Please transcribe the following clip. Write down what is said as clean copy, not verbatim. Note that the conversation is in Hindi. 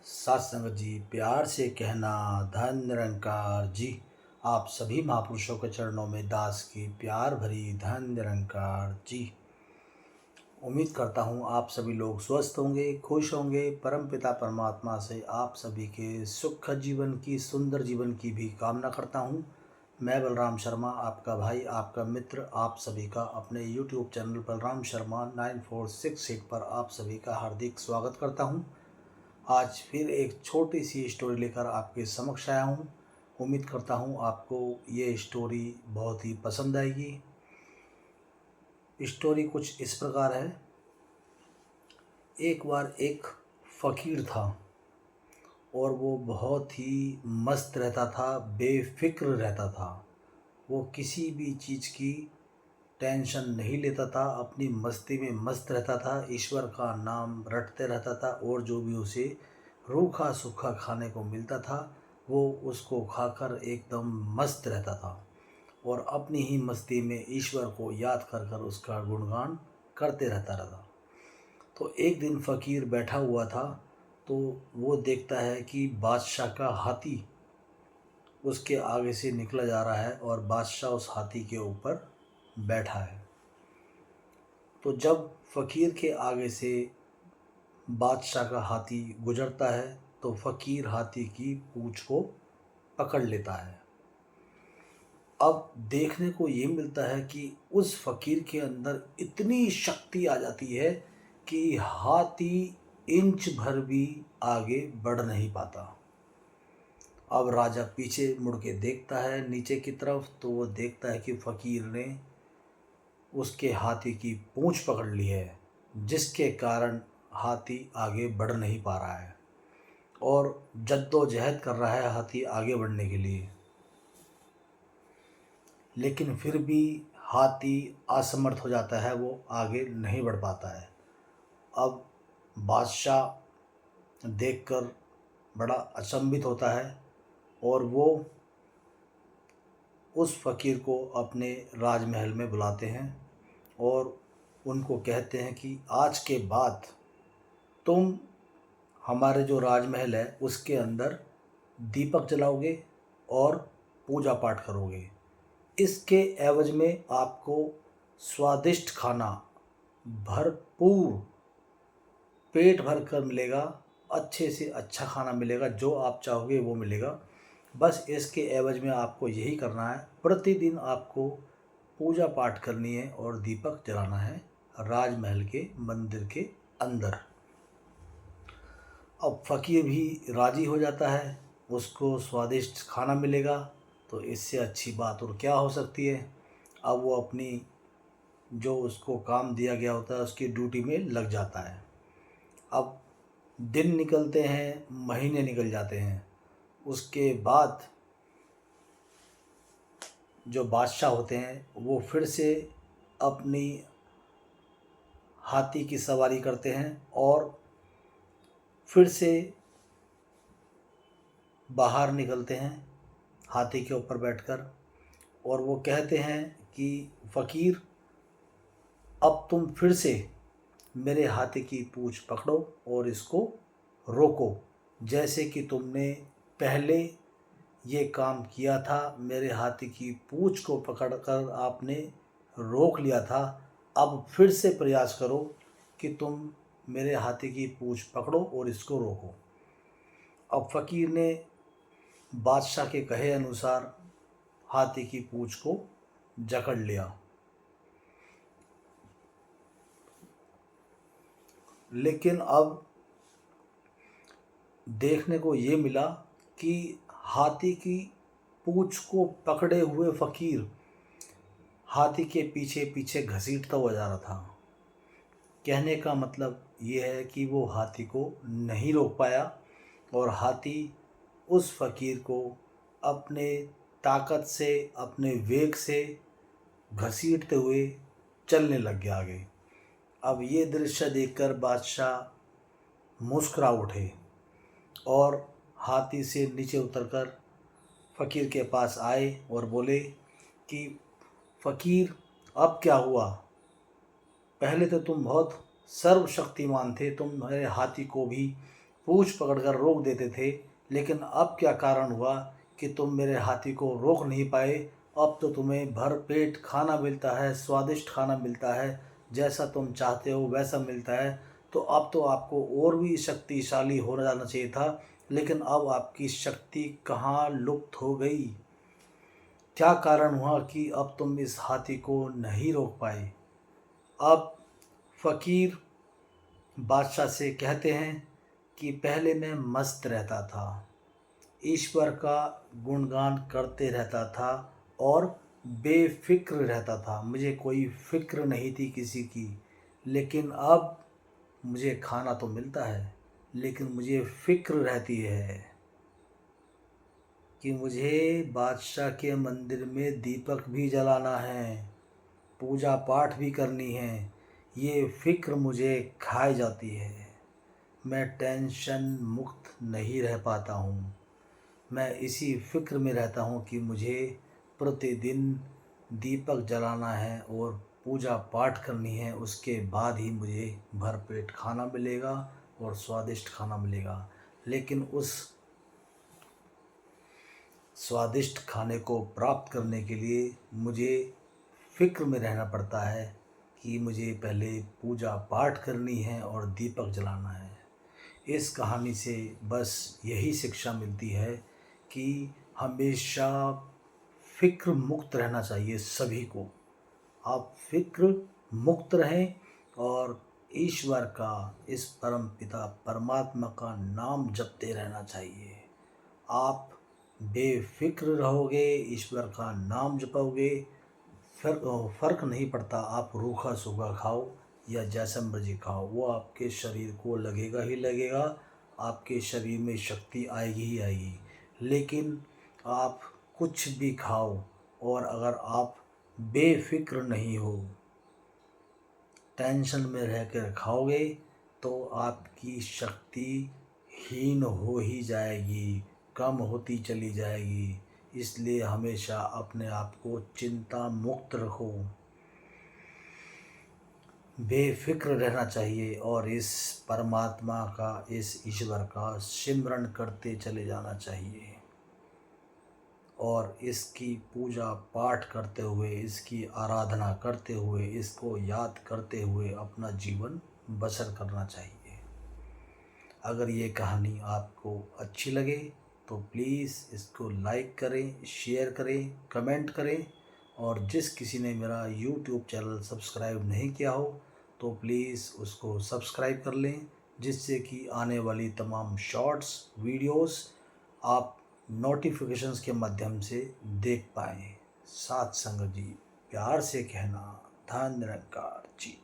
साथ संगत जी, प्यार से कहना धन निरंकार जी। आप सभी महापुरुषों के चरणों में दास की प्यार भरी धन निरंकार जी। उम्मीद करता हूँ आप सभी लोग स्वस्थ होंगे, खुश होंगे। परमपिता परमात्मा से आप सभी के सुख जीवन की, सुंदर जीवन की भी कामना करता हूँ। मैं बलराम शर्मा, आपका भाई, आपका मित्र, आप सभी का अपने YouTube चैनल बलराम शर्मा 9468 पर आप सभी का हार्दिक स्वागत करता हूँ। आज फिर एक छोटी सी स्टोरी लेकर आपके समक्ष आया हूँ। उम्मीद करता हूँ आपको ये स्टोरी बहुत ही पसंद आएगी। स्टोरी कुछ इस प्रकार है। एक बार एक फ़कीर था और वो बहुत ही मस्त रहता था, बेफिक्र रहता था। वो किसी भी चीज़ की टेंशन नहीं लेता था, अपनी मस्ती में मस्त रहता था, ईश्वर का नाम रटते रहता था और जो भी उसे रूखा सूखा खाने को मिलता था वो उसको खाकर एकदम मस्त रहता था और अपनी ही मस्ती में ईश्वर को याद कर कर उसका गुणगान करते रहता। तो एक दिन फ़कीर बैठा हुआ था तो वो देखता है कि बादशाह का हाथी उसके आगे से निकला जा रहा है और बादशाह उस हाथी के ऊपर बैठा है। तो जब फ़कीर के आगे से बादशाह का हाथी गुजरता है तो फ़कीर हाथी की पूँछ को पकड़ लेता है। अब देखने को ये मिलता है कि उस फ़कीर के अंदर इतनी शक्ति आ जाती है कि हाथी इंच भर भी आगे बढ़ नहीं पाता। अब राजा पीछे मुड़ के देखता है नीचे की तरफ तो वो देखता है कि फ़कीर ने उसके हाथी की पूँछ पकड़ ली है, जिसके कारण हाथी आगे बढ़ नहीं पा रहा है और जद्दोजहद कर रहा है हाथी आगे बढ़ने के लिए, लेकिन फिर भी हाथी असमर्थ हो जाता है, वो आगे नहीं बढ़ पाता है। अब बादशाह देखकर बड़ा अचंभित होता है और वो उस फ़कीर को अपने राजमहल में बुलाते हैं और उनको कहते हैं कि आज के बाद तुम हमारे जो राजमहल है उसके अंदर दीपक जलाओगे और पूजा पाठ करोगे। इसके एवज में आपको स्वादिष्ट खाना भरपूर पेट भर कर मिलेगा, अच्छे से अच्छा खाना मिलेगा, जो आप चाहोगे वो मिलेगा। बस इसके एवज में आपको यही करना है, प्रतिदिन आपको पूजा पाठ करनी है और दीपक जलाना है राजमहल के मंदिर के अंदर। अब फ़कीर भी राज़ी हो जाता है, उसको स्वादिष्ट खाना मिलेगा तो इससे अच्छी बात और क्या हो सकती है। अब वो अपनी जो उसको काम दिया गया होता है उसकी ड्यूटी में लग जाता है। अब दिन निकलते हैं, महीने निकल जाते हैं। उसके बाद जो बादशाह होते हैं वो फिर से अपनी हाथी की सवारी करते हैं और फिर से बाहर निकलते हैं हाथी के ऊपर बैठकर और वो कहते हैं कि फ़कीर, अब तुम फिर से मेरे हाथी की पूँछ पकड़ो और इसको रोको, जैसे कि तुमने पहले ये काम किया था, मेरे हाथी की पूँछ को पकड़कर आपने रोक लिया था। अब फिर से प्रयास करो कि तुम मेरे हाथी की पूँछ पकड़ो और इसको रोको। अब फ़कीर ने बादशाह के कहे अनुसार हाथी की पूँछ को जकड़ लिया, लेकिन अब देखने को ये मिला कि हाथी की पूँछ को पकड़े हुए फ़कीर हाथी के पीछे पीछे घसीटता हुआ जा रहा था। कहने का मतलब ये है कि वो हाथी को नहीं रोक पाया और हाथी उस फ़कीर को अपने ताकत से, अपने वेग से घसीटते हुए चलने लग गया आगे। अब ये दृश्य देखकर बादशाह मुस्कुरा उठे और हाथी से नीचे उतरकर फ़कीर के पास आए और बोले कि फ़कीर, अब क्या हुआ? पहले तो तुम बहुत सर्वशक्तिमान थे, तुम मेरे हाथी को भी पूँछ पकड़कर रोक देते थे, लेकिन अब क्या कारण हुआ कि तुम मेरे हाथी को रोक नहीं पाए। अब तो तुम्हें भर पेट खाना मिलता है, स्वादिष्ट खाना मिलता है, जैसा तुम चाहते हो वैसा मिलता है। तो अब तो आपको और भी शक्तिशाली हो जाना चाहिए था, लेकिन अब आपकी शक्ति कहाँ लुप्त हो गई? क्या कारण हुआ कि अब तुम इस हाथी को नहीं रोक पाए? अब फ़कीर बादशाह से कहते हैं कि पहले मैं मस्त रहता था, ईश्वर का गुणगान करते रहता था और बेफ़िक्र रहता था, मुझे कोई फ़िक्र नहीं थी किसी की। लेकिन अब मुझे खाना तो मिलता है, लेकिन मुझे फ़िक्र रहती है कि मुझे बादशाह के मंदिर में दीपक भी जलाना है, पूजा पाठ भी करनी है। ये फ़िक्र मुझे खाई जाती है। मैं टेंशन मुक्त नहीं रह पाता हूँ। मैं इसी फ़िक्र में रहता हूँ कि मुझे प्रतिदिन दीपक जलाना है और पूजा पाठ करनी है, उसके बाद ही मुझे भरपेट खाना मिलेगा और स्वादिष्ट खाना मिलेगा। लेकिन उस स्वादिष्ट खाने को प्राप्त करने के लिए मुझे फ़िक्र में रहना पड़ता है कि मुझे पहले पूजा पाठ करनी है और दीपक जलाना है। इस कहानी से बस यही शिक्षा मिलती है कि हमेशा फ़िक्र मुक्त रहना चाहिए सभी को। आप फ़िक्र मुक्त रहें और ईश्वर का, इस परम पिता परमात्मा का नाम जपते रहना चाहिए। आप बेफ़िक्र रहोगे, ईश्वर का नाम जपोगे, फ़र्क नहीं पड़ता आप रूखा सूखा खाओ या जैसा मर्जी खाओ, वो आपके शरीर को लगेगा ही लगेगा, आपके शरीर में शक्ति आएगी ही आएगी। लेकिन आप कुछ भी खाओ और अगर आप बेफ़िक्र नहीं हो, टेंशन में रह कर खाओगे तो आपकी शक्ति हीन हो ही जाएगी, कम होती चली जाएगी। इसलिए हमेशा अपने आप को चिंता मुक्त रखो, बेफ़िक्र रहना चाहिए और इस परमात्मा का, इस ईश्वर का सिमरन करते चले जाना चाहिए और इसकी पूजा पाठ करते हुए, इसकी आराधना करते हुए, इसको याद करते हुए अपना जीवन बसर करना चाहिए। अगर ये कहानी आपको अच्छी लगे तो प्लीज़ इसको लाइक करें, शेयर करें, कमेंट करें और जिस किसी ने मेरा यूट्यूब चैनल सब्सक्राइब नहीं किया हो तो प्लीज़ उसको सब्सक्राइब कर लें, जिससे कि आने वाली तमाम शॉर्ट्स वीडियोस आप नोटिफिकेशंस के माध्यम से देख पाएँ। साथ संगत जी, प्यार से कहना, धन निरंकार जी।